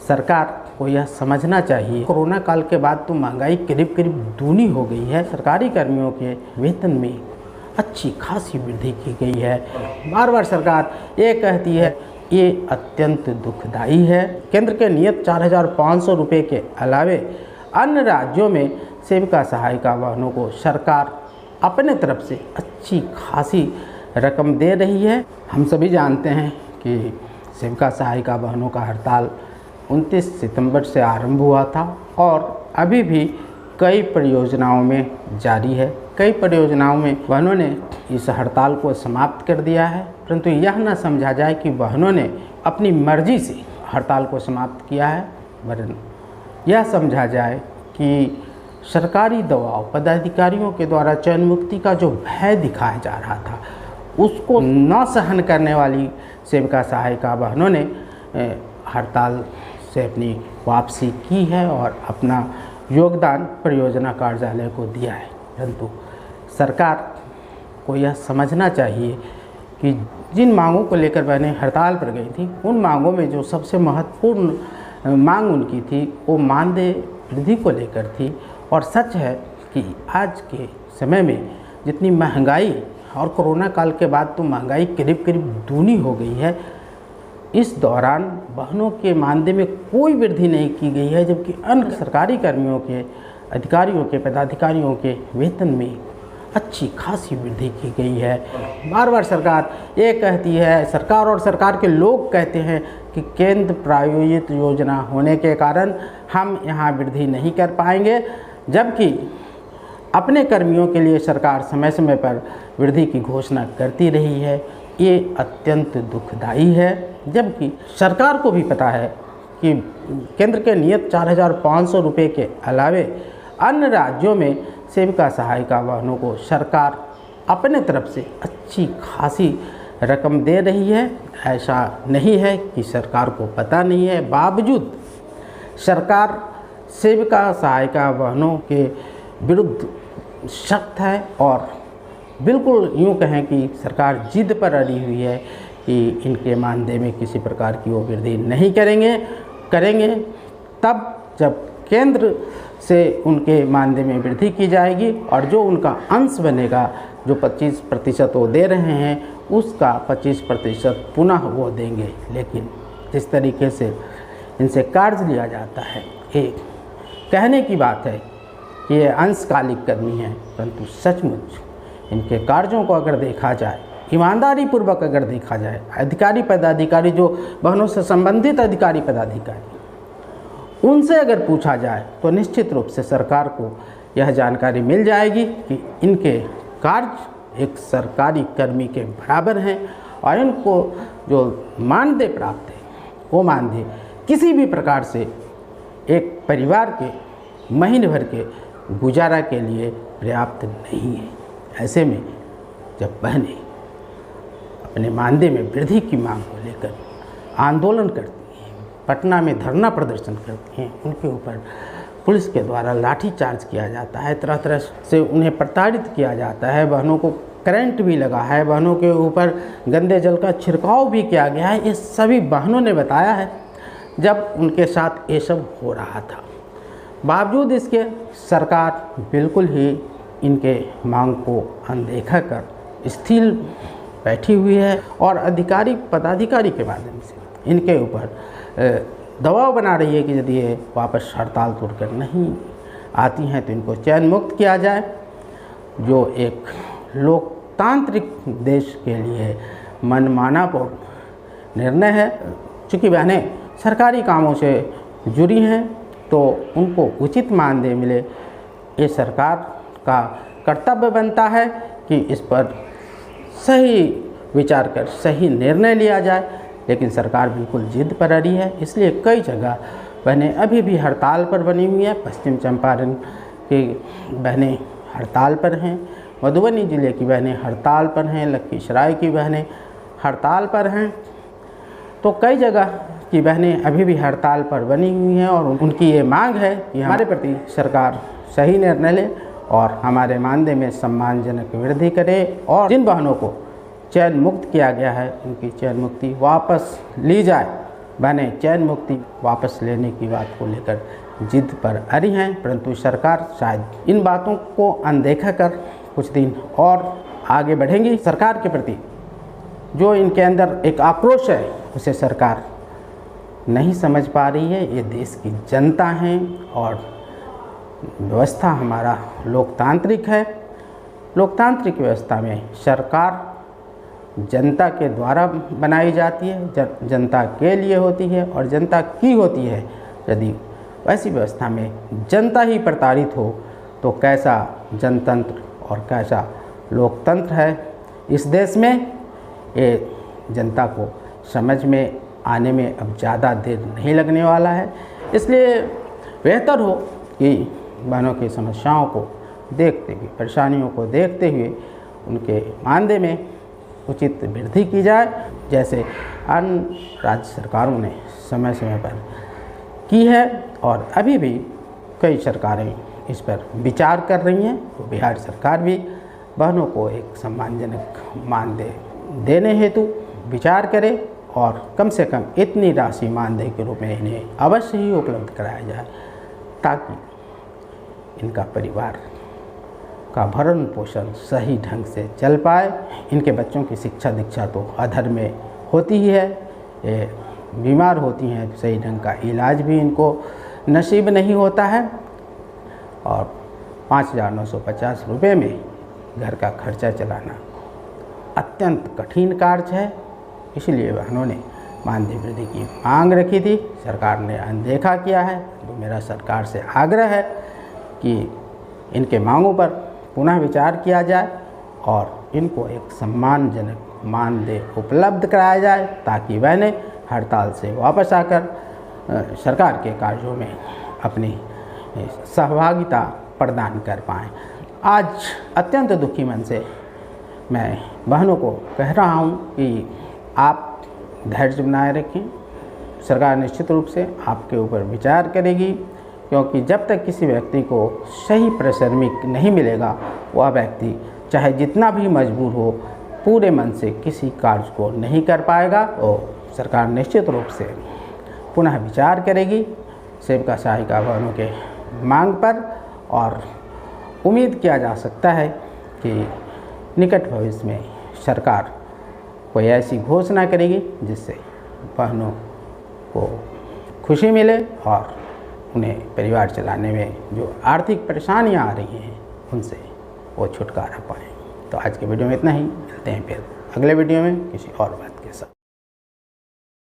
सरकार को यह समझना चाहिए, कोरोना काल के बाद तो महंगाई करीब करीब दूनी हो गई है। सरकारी कर्मियों के वेतन में अच्छी खासी वृद्धि की गई है। बार बार सरकार ये कहती है, ये अत्यंत दुखदायी है। केंद्र के नियत 4,500 रुपये के अलावे अन्य राज्यों में सेविका सहायिका वाहनों को सरकार अपने तरफ से अच्छी खासी रकम दे रही है। हम सभी जानते हैं कि सेविका सहायिका वाहनों का हड़ताल 29 सितंबर से आरंभ हुआ था और अभी भी कई परियोजनाओं में जारी है। कई परियोजनाओं में वाहनों ने इस हड़ताल को समाप्त कर दिया है, परंतु यह न समझा जाए कि वाहनों ने अपनी मर्जी से हड़ताल को समाप्त किया है, वरन यह समझा जाए कि सरकारी दबाव, पदाधिकारियों के द्वारा चयन मुक्ति का जो भय दिखाया जा रहा था, उसको न सहन करने वाली सेविका सहायिका वाहनों ने हड़ताल से अपनी वापसी की है और अपना योगदान परियोजना कार्यालय को दिया है। परंतु सरकार को यह समझना चाहिए कि जिन मांगों को लेकर बहनें हड़ताल पर गई थी, उन मांगों में जो सबसे महत्वपूर्ण मांग उनकी थी वो मानदेय वृद्धि को लेकर थी। और सच है कि आज के समय में जितनी महंगाई और कोरोना काल के बाद तो महंगाई करीब करीब दूनी हो गई है, इस दौरान वाहनों के मानदेय में कोई वृद्धि नहीं की गई है, जबकि अन्य सरकारी कर्मियों के, अधिकारियों के, पदाधिकारियों के वेतन में अच्छी खासी वृद्धि की गई है। बार बार सरकार ये कहती है, सरकार और सरकार के लोग कहते हैं कि केंद्र प्रायोजित योजना होने के कारण हम यहाँ वृद्धि नहीं कर पाएंगे, जबकि अपने कर्मियों के लिए सरकार समय समय पर वृद्धि की घोषणा करती रही है। ये अत्यंत दुखदायी है, जबकि सरकार को भी पता है कि केंद्र के नियत 4,500 रुपये के अलावे अन्य राज्यों में सेविका सहायिका वाहनों को सरकार अपने तरफ से अच्छी खासी रकम दे रही है। ऐसा नहीं है कि सरकार को पता नहीं है, बावजूद सरकार सेविका सहायिका वाहनों के विरुद्ध सख्त है और बिल्कुल यूँ कहें कि सरकार जिद पर अड़ी हुई है कि इनके मानदेय में किसी प्रकार की वो वृद्धि नहीं करेंगे तब जब केंद्र से उनके मानदेय में वृद्धि की जाएगी और जो उनका अंश बनेगा, जो 25% वो दे रहे हैं, उसका 25% पुनः वो देंगे। लेकिन जिस तरीके से इनसे कर्ज लिया जाता है, एक कहने की बात है कि ये अंशकालिक कर्मी है, परंतु सचमुच इनके कार्यों को अगर देखा जाए, ईमानदारी पूर्वक अगर देखा जाए, अधिकारी पदाधिकारी जो वाहनों से संबंधित अधिकारी पदाधिकारी, उनसे अगर पूछा जाए तो निश्चित रूप से सरकार को यह जानकारी मिल जाएगी कि इनके कार्य एक सरकारी कर्मी के बराबर हैं और इनको जो मानदेय प्राप्त है वो मानदेय किसी भी प्रकार से एक परिवार के महीने भर के गुजारा के लिए पर्याप्त नहीं है। ऐसे में जब बहनें अपने मानदेय में वृद्धि की मांग को लेकर आंदोलन करती हैं, पटना में धरना प्रदर्शन करती हैं, उनके ऊपर पुलिस के द्वारा लाठीचार्ज किया जाता है, तरह तरह से उन्हें प्रताड़ित किया जाता है, बहनों को करंट भी लगा है, बहनों के ऊपर गंदे जल का छिड़काव भी किया गया है। ये सभी बहनों ने बताया है जब उनके साथ ये सब हो रहा था। बावजूद इसके सरकार बिल्कुल ही इनके मांग को अनदेखा कर स्थिर बैठी हुई है और अधिकारी पदाधिकारी के माध्यम से इनके ऊपर दबाव बना रही है कि यदि ये वापस हड़ताल तोड़कर नहीं आती हैं तो इनको चयन मुक्त किया जाए, जो एक लोकतांत्रिक देश के लिए मनमानापूर्ण निर्णय है। चूँकि बहनें सरकारी कामों से जुड़ी हैं तो उनको उचित मानदेय मिले, ये सरकार का कर्तव्य बनता है कि इस पर सही विचार कर सही निर्णय लिया जाए। लेकिन सरकार बिल्कुल जिद पर अड़ी है, इसलिए कई जगह बहनें अभी भी हड़ताल पर बनी हुई हैं। पश्चिम चंपारण की बहनें हड़ताल पर हैं, मधुबनी ज़िले की बहनें हड़ताल पर हैं, लखीसराय की बहनें हड़ताल पर हैं। तो कई जगह की बहनें अभी भी हड़ताल पर बनी हुई हैं और उनकी ये मांग है कि हमारे प्रति सरकार सही निर्णय ले और हमारे मानदेय में सम्मानजनक वृद्धि करे और जिन बहनों को चयन मुक्त किया गया है उनकी चयन मुक्ति वापस ली जाए। बहनें चैन मुक्ति वापस लेने की बात को लेकर जिद पर अड़ी हैं, परंतु सरकार शायद इन बातों को अनदेखा कर कुछ दिन और आगे बढ़ेंगी। सरकार के प्रति जो इनके अंदर एक आक्रोश है उसे सरकार नहीं समझ पा रही है। ये देश की जनता है और व्यवस्था हमारा लोकतांत्रिक है। लोकतांत्रिक व्यवस्था में सरकार जनता के द्वारा बनाई जाती है, जनता के लिए होती है और जनता की होती है। यदि वैसी व्यवस्था में जनता ही प्रताड़ित हो तो कैसा जनतंत्र और कैसा लोकतंत्र है इस देश में, ये जनता को समझ में आने में अब ज़्यादा देर नहीं लगने वाला है। इसलिए बेहतर हो कि बहनों की समस्याओं को देखते हुए, परेशानियों को देखते हुए उनके मानदेय में उचित वृद्धि की जाए, जैसे अन्य राज्य सरकारों ने समय समय पर की है और अभी भी कई सरकारें इस पर विचार कर रही हैं। तो बिहार सरकार भी बहनों को एक सम्मानजनक मानदेय देने हेतु विचार करे और कम से कम इतनी राशि मानदेय के रूप में इन्हें अवश्य ही उपलब्ध कराया जाए ताकि इनका परिवार का भरण पोषण सही ढंग से चल पाए। इनके बच्चों की शिक्षा दीक्षा तो अधर में होती ही है, ये बीमार होती हैं तो सही ढंग का इलाज भी इनको नसीब नहीं होता है और 5,950 रुपये में घर का खर्चा चलाना अत्यंत कठिन कार्य है। इसलिए बहनों ने मानदेय वृद्धि की मांग रखी थी, सरकार ने अनदेखा किया है। तो मेरा सरकार से आग्रह है कि इनके मांगों पर पुनः विचार किया जाए और इनको एक सम्मानजनक मानदेय उपलब्ध कराया जाए ताकि बहनें हड़ताल से वापस आकर सरकार के कार्यों में अपनी सहभागिता प्रदान कर पाएँ। आज अत्यंत दुखी मन से मैं बहनों को कह रहा हूँ कि आप धैर्य बनाए रखें। सरकार निश्चित रूप से आपके ऊपर विचार करेगी, क्योंकि जब तक किसी व्यक्ति को सही पारिश्रमिक नहीं मिलेगा वह व्यक्ति चाहे जितना भी मजबूर हो पूरे मन से किसी कार्य को नहीं कर पाएगा। और सरकार निश्चित रूप से पुनः विचार करेगी सेविका सहायिका बहनों के मांग पर और उम्मीद किया जा सकता है कि निकट भविष्य में सरकार कोई ऐसी घोषणा करेगी जिससे बहनों को खुशी मिले और उन्हें परिवार चलाने में जो आर्थिक परेशानियां आ रही हैं उनसे वो छुटकारा पाएँ। तो आज के वीडियो में इतना ही, मिलते हैं फिर अगले वीडियो में किसी और बात के साथ।